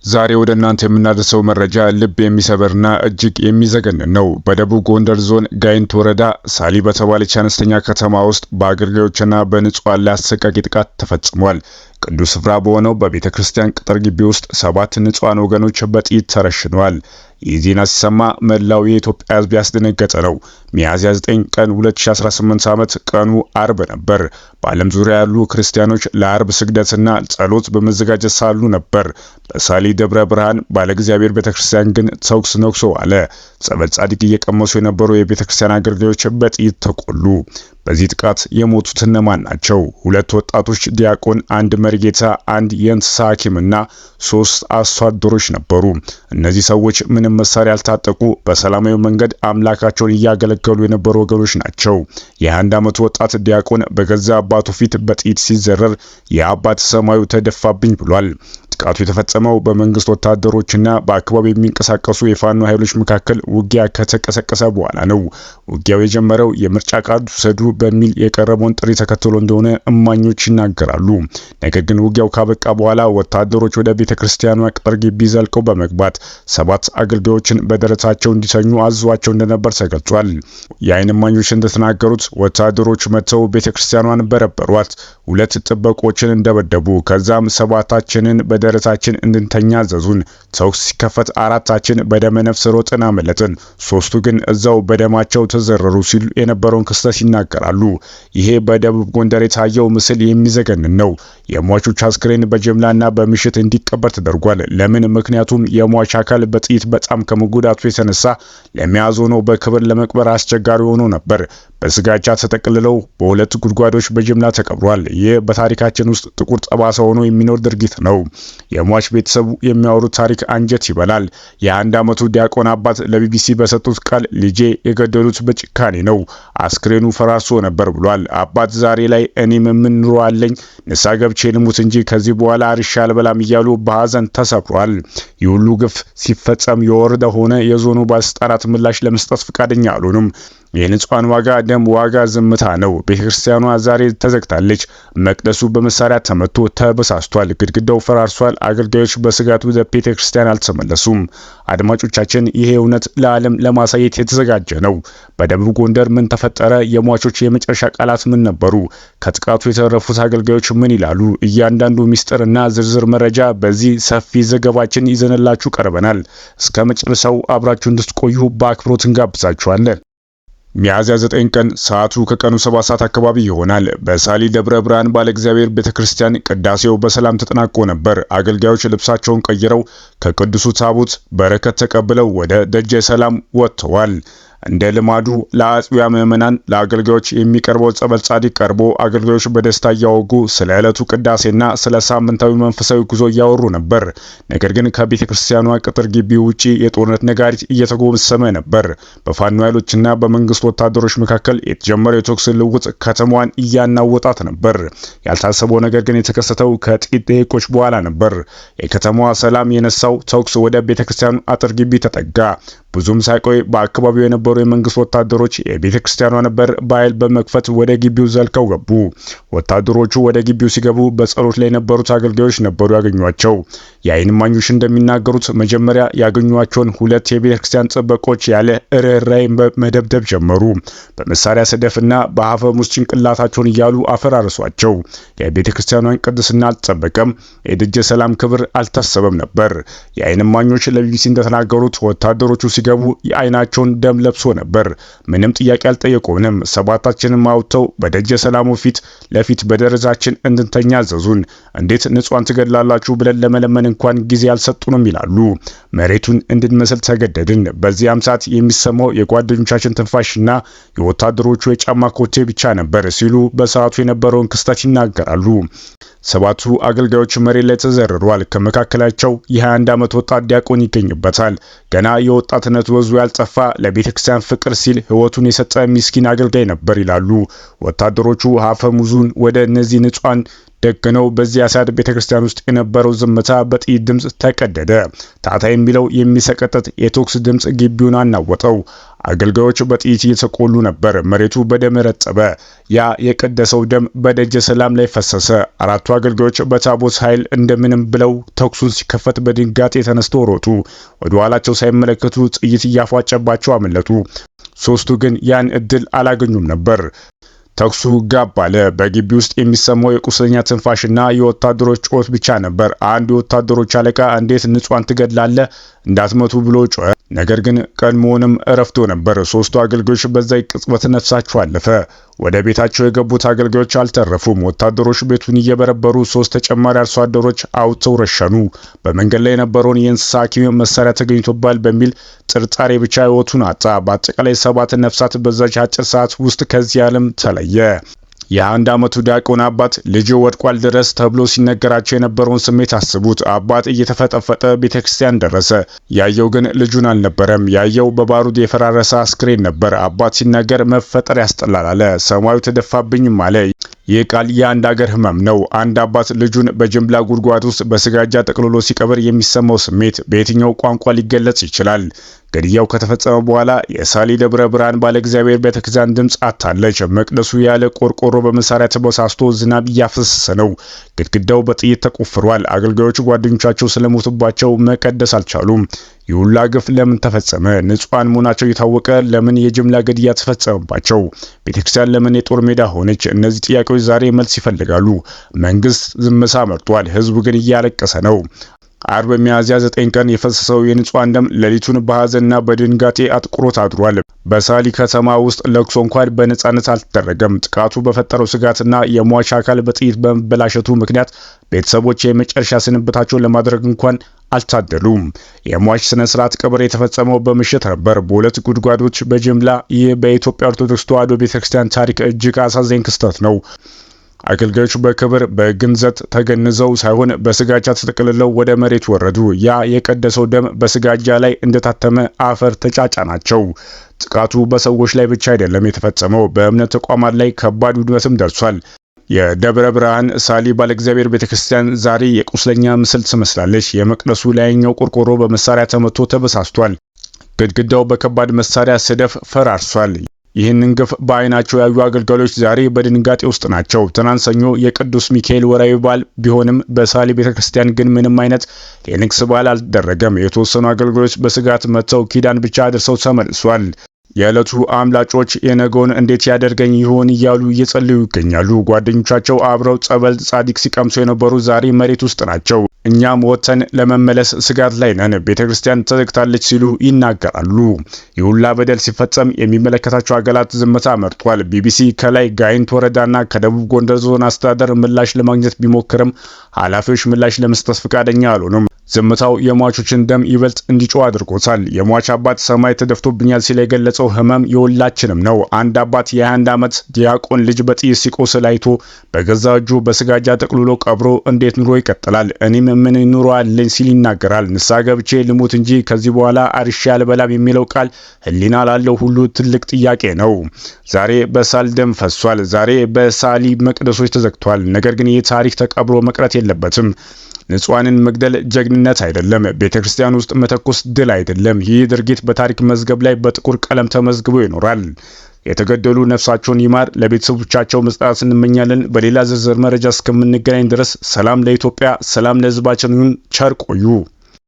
ዛሬ ወደ እናንተ የምናደርሰው መረጃ ልብ የሚሰበርና እጅግ የሚዘገንን ነው። በደቡብ ጎንደር ዞን ጋይንት ወረዳ ሳሊ በተባለች አነስተኛ ከተማ ውስጥ በአገልጋዮችና በንጹሃን ላይ አሰቃቂ ጥቃት ተፈጽሟል። ቅዱስ ስፍራ በሆነው በቤተ ክርስቲያን ቅጥር ግቢ ውስጥ 7 ንጹሃን ወገኖች በጥይት ተረሽነዋል። ይህ ዜና ሲሰማ መላው የኢትዮጵያ ሕዝብ ያስደነገጠ ነው። ሚያዝያ 9 ቀን 2018 ዓመት ቀኑ አርብ ነበር። በዓለም ዙሪያ ያሉ ክርስቲያኖች ለአርብ ስግደትና ጸሎት በመዘጋጀት ሳሉ ነበር በሳሊ ደብረ ብርሃን ባለ እግዚአብሔር ቤተክርስቲያን ግን ተኩስ ነክሶ ዋለ። ጸበል ጻድቅ እየቀመሱ የነበሩ የቤተክርስቲያን አገልጋዮች በጥይት ተቆሉ። በዚህ ጥቃት የሞቱት እነማን ናቸው? 2 ወጣቶች ዲያቆን፣ 1 መሪጌታ፣ 1 የእንስሳ ሐኪምና 3 አርሶ አደሮች ነበሩ። እነዚህ ሰዎች ምንም መሳሪያ ያልታጠቁ በሰላማዊ መንገድ አምላካቸውን እያገለገሉ የነበሩ ወገኖች ናቸው። የ21 ዓመቱ ወጣት ዲያቆን በገዛ አባቱ ፊት በጥይት ሲዘረር የአባት ሰማዩ ተደፋብኝ ብሏል። ጥቃቱ የተፈጸመው በመንግስት ወታደሮችና በአካባቢው የሚንቀሳቀሱ የፋኖ ኃይሎች መካከል ውጊያ ከተቀሰቀሰ በኋላ ነው። ውጊያው የጀመረው የምርጫ ካርድ ውሰዱ በሚል የቀረበውን ጥሪ ተከትሎ እንደሆነ እማኞች ይናገራሉ። ነገር ግን ውጊያው ካበቃ በኋላ ወታደሮች ወደ ቤተክርስቲያኗ ቅጥር ግቢ ዘልቀው በመግባት 7 አገልጋዮችን በደረታቸው እንዲተኙ አዟቸው እንደነበር ተገልጿል። የዓይን እማኞች እንደተናገሩት ወታደሮች መጥተው ቤተክርስቲያኗን በረበሯት፣ 2 ጥበቆችን እንደበደቡ፣ ከዛም 7ታችንን በደረታችን እንድንተኛ አዘዙን። ተኩስ ሲከፈት 4ታችን በደመ ነፍስ ሮጥን አመለጥን፣ 3ቱ ግን እዛው በደማቸው ተዘረሩ ሲሉ የነበረውን ክስተት ይናገራሉ። ይሄ በደቡብ ጎንደር የታየው ምስል የሚዘገንን ነው። የሟቾች አስክሬን በጅምላና በምሽት እንዲቀበር ተደርጓል። ለምን? ምክንያቱም የሟች አካል በጥይት በጣም ከመጎዳቱ የተነሳ ለመያዝ ሆኖ በክብር ለመቅበር አስቸጋሪ ሆኖ ነበር። በስጋጃ ተጠቅልለው በ2 ጉድጓዶች በጅምላ ተቀብሯል። ይህ በታሪካችን ውስጥ ጥቁር ጠባሳ ሆኖ የሚኖር ድርጊት ነው። የሟች ቤተሰቡ የሚያወሩት ታሪክ አንጀት ይበላል። የ1 ዓመቱ ዲያቆን አባት ለቢቢሲ በሰጡት ቃል ልጄ የገደሉት በጭካኔ ነው፣ አስክሬኑ ፈራርሶ ነበር ብሏል። አባት ዛሬ ላይ እኔም ምን ኑሮ አለኝ፣ ንስሐ ገብቼ ልሙት እንጂ ከዚህ በኋላ አርሻ አልበላም እያሉ በሐዘን ተሰብሯል። ይህ ሁሉ ግፍ ሲፈጸም የወረዳ ሆነ የዞኑ ባለስልጣናት ምላሽ ለመስጠት ፈቃደኛ አልሆኑም። የንጹሃን ዋጋ ደም ዋጋ ዝምታ ነው። ቤተክርስቲያኗ ዛሬ ተዘግታለች። መቅደሱ በመሳሪያ ተመቶ ተበሳስቷል። ግድግዳው ፈራርሷል። አገልጋዮች በስጋት ወደ ቤተክርስቲያን አልተመለሱም። አድማጮቻችን፣ ይሄ እውነት ለዓለም ለማሳየት የተዘጋጀ ነው። በደቡብ ጎንደር ምን ተፈጠረ? የሟቾች የመጨረሻ ቃላት ምን ነበሩ? ከጥቃቱ የተረፉት አገልጋዮች ምን ይላሉ? እያንዳንዱ ሚስጥርና ዝርዝር መረጃ በዚህ ሰፊ ዘገባችን ይዘንላችሁ ቀርበናል። እስከ መጨረሻው አብራችሁ እንድትቆዩ በአክብሮት እንጋብዛችኋለን። ሚያዝያ 9 ቀን ሰዓቱ ከቀኑ 7 ሰዓት አካባቢ ይሆናል። በሳሊ ደብረ ብርሃን ባለ እግዚአብሔር ቤተክርስቲያን ቅዳሴው በሰላም ተጠናቆ ነበር። አገልጋዮች ልብሳቸውን ቀይረው ከቅዱሱ ታቦት በረከት ተቀብለው ወደ ደጀ ሰላም ወጥተዋል። እንደ ልማዱ ለአጥቢያ ምዕመናን ለአገልጋዮች የሚቀርበው ጸበል ጻድቅ ቀርቦ አገልጋዮች በደስታ እያወጉ ስለ ዕለቱ ቅዳሴና ስለ ሳምንታዊ መንፈሳዊ ጉዞ እያወሩ ነበር። ነገር ግን ከቤተ ክርስቲያኗ ቅጥር ግቢ ውጪ የጦርነት ነጋሪት እየተጎሰመ ነበር። በፋኖ ኃይሎችና በመንግስት ወታደሮች መካከል የተጀመረው የተኩስ ልውውጥ ከተማዋን እያናወጣት ነበር። ያልታሰበው ነገር ግን የተከሰተው ከጥቂት ደቂቆች በኋላ ነበር። የከተማዋ ሰላም የነሳው ተኩስ ወደ ቤተ ክርስቲያኑ አጥር ግቢ ተጠጋ። ብዙም ሳይቆይ በአካባቢው የነበሩ የመንግስት ወታደሮች የቤተ ክርስቲያኗን በር በኃይል በመክፈት ወደ ግቢው ዘልቀው ገቡ። ወታደሮቹ ወደ ግቢው ሲገቡ በጸሎት ላይ የነበሩት አገልጋዮች ነበሩ ያገኟቸው። የዓይን እማኞች እንደሚናገሩት መጀመሪያ ያገኟቸውን 2 የቤተ ክርስቲያን ጥበቆች ያለ ርኅራኄ መደብደብ ጀመሩ። በመሳሪያ ሰደፍና በአፈሙዝ ጭንቅላታቸውን እያሉ አፈራረሷቸው። የቤተ ክርስቲያኗን ቅድስና አልተጠበቀም። የደጀ ሰላም ክብር አልታሰበም ነበር። የዓይን እማኞች ለቢቢሲ እንደተናገሩት ወታደሮቹ ሲገቡ የዓይናቸውን ደም ለብሶ ነበር። ምንም ጥያቄ አልጠየቁንም። 7ታችንን አውጥተው በደጀ ሰላሙ ፊት ለፊት በደረጃችን እንድንተኛ አዘዙን። እንዴት ንጹሃን ትገድላላችሁ ብለን ለመለመን እንኳን ጊዜ አልሰጡንም ይላሉ። መሬቱን እንድንመስል ተገደድን። በዚያም ሰዓት የሚሰማው የጓደኞቻችን ትንፋሽና የወታደሮቹ የጫማ ኮቴ ብቻ ነበር ሲሉ በሰዓቱ የነበረውን ክስተት ይናገራሉ። 7ቱ አገልጋዮች መሬት ላይ ተዘርረዋል። ከመካከላቸው የ21 ዓመት ወጣት ዲያቆን ይገኝበታል። ገና የወጣትነት ወዙ ያልጠፋ ለቤተክርስቲያን ፍቅር ሲል ሕይወቱን የሰጠ ምስኪን አገልጋይ ነበር ይላሉ። ወታደሮቹ አፈሙዙን ወደ እነዚህ ንጹሃን ደግነው በዚያ ሰዓት ቤተክርስቲያን ውስጥ የነበረው ዝምታ በጥይት ድምጽ ተቀደደ። ታታ የሚለው የሚሰቀጥጥ የቶክስ ድምጽ ግቢውን አናወጠው። አገልጋዮች በጥይት እየተቆሉ ነበር። መሬቱ በደም ረጠበ። ያ የቀደሰው ደም በደጀ ሰላም ላይ ፈሰሰ። አራቱ አገልጋዮች በታቦት ኃይል እንደምንም ብለው ተኩሱን ሲከፈት በድንጋጤ ተነስተው ሮጡ። ወደ ኋላቸው ሳይመለከቱ ጥይት እያፏጨባቸው አመለጡ። ሶስቱ ግን ያን እድል አላገኙም ነበር። ተኩሱ ጋብ አለ። በግቢ ውስጥ የሚሰማው የቁስለኛ ትንፋሽና የወታደሮች ጮት ብቻ ነበር። አንድ የወታደሮች አለቃ እንዴት ንጹሃን ትገድላለህ? እንዳትመቱ ብሎ ጮኸ። ነገር ግን ቀድሞውንም እረፍቶ ነበር። ሶስቱ አገልጋዮች በዛ ቅጽበት ነፍሳቸው አለፈ። ወደ ቤታቸው የገቡት አገልጋዮች አልተረፉም። ወታደሮች ቤቱን እየበረበሩ ሶስት ተጨማሪ አርሶ አደሮች አውጥተው ረሸኑ። በመንገድ ላይ የነበረውን የእንስሳ ሐኪም መሳሪያ ተገኝቶባል በሚል ጥርጣሬ ብቻ ሕይወቱን አጣ። በአጠቃላይ 7 ነፍሳት በዛች አጭር ሰዓት ውስጥ ከዚህ ዓለም ተለየ። የ1 ዓመቱ ዲያቆን አባት ልጅ ወድቋል ድረስ ተብሎ ሲነገራቸው የነበረውን ስሜት አስቡት። አባት እየተፈጠፈጠ ቤተክርስቲያን ደረሰ። ያየው ግን ልጁን አልነበረም። ያየው በባሩድ የፈራረሰ አስክሬን ነበር። አባት ሲናገር መፈጠር ያስጠላል አለ። ሰማዩ ተደፋብኝም አለ። ይህ ቃል የአንድ አገር ህመም ነው። አንድ አባት ልጁን በጅምላ ጉድጓድ ውስጥ በስጋጃ ጠቅልሎ ሲቀብር የሚሰማው ስሜት በየትኛው ቋንቋ ሊገለጽ ይችላል? ግድያው ከተፈጸመ በኋላ የሳሊ ደብረ ብርሃን ባለ እግዚአብሔር ቤተክርስቲያን ድምጽ አታለች። መቅደሱ ያለ ቆርቆሮ በመሳሪያ ተበሳስቶ ዝናብ እያፈሰሰ ነው። ግድግዳው በጥይት ተቆፍሯል። አገልጋዮቹ ጓደኞቻቸው ስለሞቱባቸው መቀደስ አልቻሉም። የሁላ ግፍ ለምን ተፈጸመ? ንጹሃን መሆናቸው የታወቀ ለምን የጅምላ ግድያ ተፈጸመባቸው? ቤተክርስቲያን ለምን የጦር ሜዳ ሆነች? እነዚህ ጥያቄዎች ዛሬ መልስ ይፈልጋሉ። መንግስት ዝምታ መርጧል። ህዝቡ ግን እያለቀሰ ነው። አርብ ሚያዝያ 9 ቀን የፈሰሰው የንጹሃን ደም ሌሊቱን በሐዘንና በድንጋጤ አጥቁሮት አድሯል። በሳሊ ከተማ ውስጥ ለቅሶ እንኳን በነጻነት አልተደረገም። ጥቃቱ በፈጠረው ስጋትና የሟች አካል በጥይት በመበላሸቱ ምክንያት ቤተሰቦች የመጨረሻ ስንብታቸውን ለማድረግ እንኳን አልታደሉም። የሟች ስነ ስርዓት ቀብር የተፈጸመው በምሽት ነበር፣ በሁለት ጉድጓዶች በጅምላ። ይህ በኢትዮጵያ ኦርቶዶክስ ተዋሕዶ ቤተክርስቲያን ታሪክ እጅግ አሳዛኝ ክስተት ነው። አገልጋዮቹ በክብር በግንዘት ተገንዘው ሳይሆን በስጋጃ ተጠቅልለው ወደ መሬት ወረዱ። ያ የቀደሰው ደም በስጋጃ ላይ እንደታተመ አፈር ተጫጫናቸው። ጥቃቱ በሰዎች ላይ ብቻ አይደለም የተፈጸመው፣ በእምነት ተቋማት ላይ ከባድ ውድመትም ደርሷል። የደብረ ብርሃን ሳሊ ባለ እግዚአብሔር ቤተክርስቲያን ዛሬ የቁስለኛ ምስል ትመስላለች። የመቅደሱ ላይኛው ቆርቆሮ በመሳሪያ ተመቶ ተበሳስቷል። ግድግዳው በከባድ መሳሪያ ስደፍ ፈራርሷል። ይህንን ግፍ በአይናቸው ያዩ አገልጋዮች ዛሬ በድንጋጤ ውስጥ ናቸው። ትናንት ሰኞ የቅዱስ ሚካኤል ወራዊ በዓል ቢሆንም በሳሊ ቤተክርስቲያን ግን ምንም አይነት የንግስ በዓል አልተደረገም። የተወሰኑ አገልጋዮች በስጋት መጥተው ኪዳን ብቻ አድርሰው ተመልሷል። የዕለቱ አምላጮች የነገውን እንዴት ያደርገኝ ይሆን እያሉ እየጸለዩ ይገኛሉ። ጓደኞቻቸው አብረው ጸበል ጻዲቅ ሲቀምሱ የነበሩ ዛሬ መሬት ውስጥ ናቸው። እኛም ወጥተን ለመመለስ ስጋት ላይ ነን፣ ቤተክርስቲያን ተዘግታለች ሲሉ ይናገራሉ። የሁላ በደል ሲፈጸም የሚመለከታቸው አካላት ዝምታ መርጧል። ቢቢሲ ከላይ ጋይንት ወረዳና ከደቡብ ጎንደር ዞን አስተዳደር ምላሽ ለማግኘት ቢሞክርም ኃላፊዎች ምላሽ ለመስጠት ፈቃደኛ አልሆኑም። ዝምታው የሟቾችን ደም ይበልጥ እንዲጮህ አድርጎታል። የሟች አባት ሰማይ ተደፍቶብኛል ሲል የገለጸው ህመም የሁላችንም ነው። አንድ አባት የ21 ዓመት ዲያቆን ልጅ በጥይት ሲቆስል አይቶ በገዛ እጁ በስጋጃ ጠቅልሎ ቀብሮ እንዴት ኑሮ ይቀጥላል? እኔም ምን ኑሮ አለኝ ሲል ይናገራል። ንስሐ ገብቼ ልሙት እንጂ ከዚህ በኋላ አርሼ አልበላም የሚለው ቃል ህሊና ላለው ሁሉ ትልቅ ጥያቄ ነው። ዛሬ በሳል ደም ፈሷል። ዛሬ በሳሊ መቅደሶች ተዘግቷል። ነገር ግን ይህ ታሪክ ተቀብሮ መቅረት የለበትም። ንጹሃንን መግደል ጀግንነት አይደለም። ቤተክርስቲያን ውስጥ መተኮስ ድል አይደለም። ይህ ድርጊት በታሪክ መዝገብ ላይ በጥቁር ቀለም ተመዝግቦ ይኖራል። የተገደሉ ነፍሳቸውን ይማር። ለቤተሰቦቻቸው መጽናናትን እንመኛለን። በሌላ ዝርዝር መረጃ እስከምንገናኝ ድረስ ሰላም ለኢትዮጵያ፣ ሰላም ለህዝባችን ይሁን። ቸር ቆዩ።